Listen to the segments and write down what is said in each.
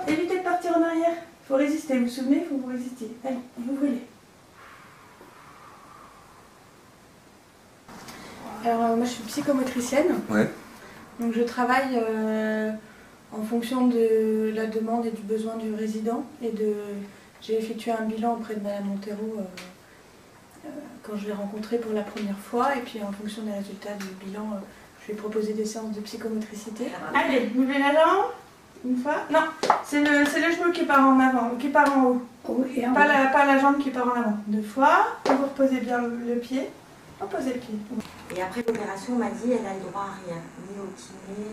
évitez de partir en arrière. Il faut résister, vous vous souvenez, il faut vous résister. Allez, ouvrez-les. Alors moi je suis psychomotricienne. Ouais. Donc je travaille en fonction de la demande et du besoin du résident. J'ai effectué un bilan auprès de Madame Montero quand je l'ai rencontrée pour la première fois. Et puis en fonction des résultats du bilan, je lui ai proposé des séances de psychomotricité. Allez, levez la jambe. Une fois. Non, c'est le genou qui part en avant, qui part en haut. Pas la jambe qui part en avant. 2 fois. Vous reposez bien le pied. Reposez le pied. Et après l'opération, on m'a dit elle a le droit à rien. Ni au kiné,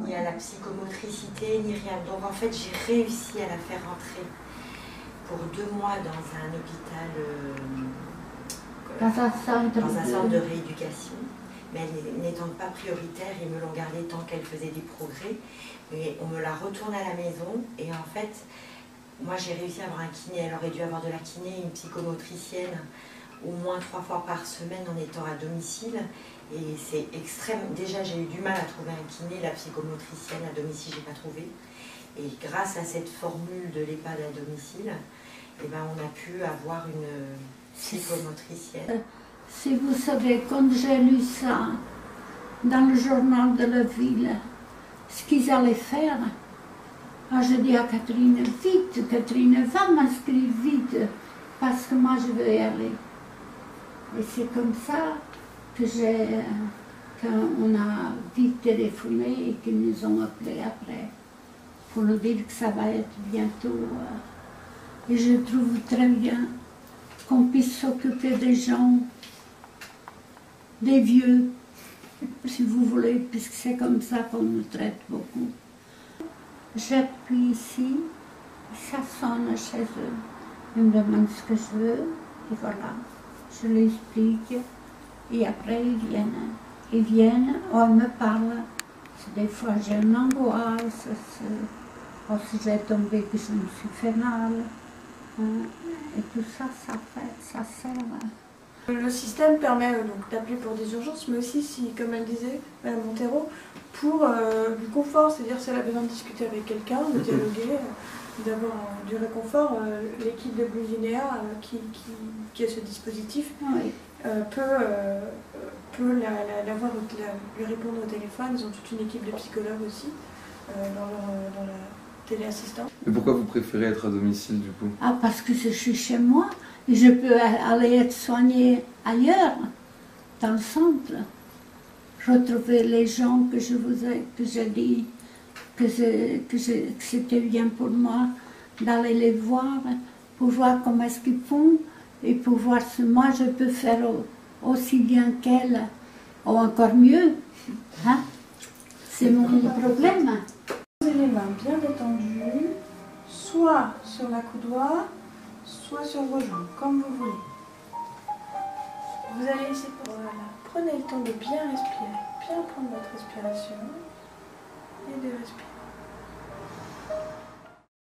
ni à la psychomotricité, ni rien. Donc en fait, j'ai réussi à la faire rentrer pour 2 mois dans un hôpital, dans un centre de rééducation. Mais elle n'étant pas prioritaire, ils me l'ont gardée tant qu'elle faisait des progrès. Et on me la retourne à la maison. Et en fait, moi j'ai réussi à avoir un kiné. Elle aurait dû avoir de la kiné, une psychomotricienne, au moins 3 fois par semaine en étant à domicile. Et c'est extrême. Déjà, j'ai eu du mal à trouver un kiné. La psychomotricienne à domicile, je n'ai pas trouvé. Et grâce à cette formule de l'EHPAD à domicile, eh ben, on a pu avoir une psychomotricienne. Si vous savez, quand j'ai lu ça dans le journal de la ville, ce qu'ils allaient faire, je dis à Catherine, vite, Catherine, va m'inscrire vite, parce que moi je veux y aller. Et c'est comme ça que qu'on a vite téléphoné et qu'ils nous ont appelés après, pour nous dire que ça va être bientôt. Et je trouve très bien qu'on puisse s'occuper des gens, des vieux, si vous voulez, puisque c'est comme ça qu'on nous traite beaucoup. J'appuie ici, ça sonne chez eux. Ils me demandent ce que je veux, et voilà, je l'explique, et après ils viennent. Ils viennent, on me parle. Des fois j'ai une angoisse, si j'ai tombé que je me suis fait mal. Et tout ça, ça sert. Le système permet donc d'appeler pour des urgences, mais aussi, si, comme elle disait, Mme Montero, pour du confort, c'est-à-dire si elle a besoin de discuter avec quelqu'un, de dialoguer, d'avoir du réconfort, l'équipe de Blue Linéa qui a ce dispositif peut lui répondre au téléphone. Ils ont toute une équipe de psychologues aussi dans la téléassistance. Et pourquoi vous préférez être à domicile du coup? Parce que je suis chez moi et je peux aller être soignée ailleurs, dans le centre. Retrouver les gens que j'ai dit que c'était bien pour moi d'aller les voir, pour voir comment est-ce qu'ils font et pour voir si moi je peux faire aussi bien qu'elle, ou encore mieux. Hein? C'est mon problème. Posez les mains bien détendues, soit sur la coudoir, soit sur vos jambes, comme vous voulez. Vous allez essayer, voilà, prenez le temps de bien respirer, bien prendre votre respiration et de respirer.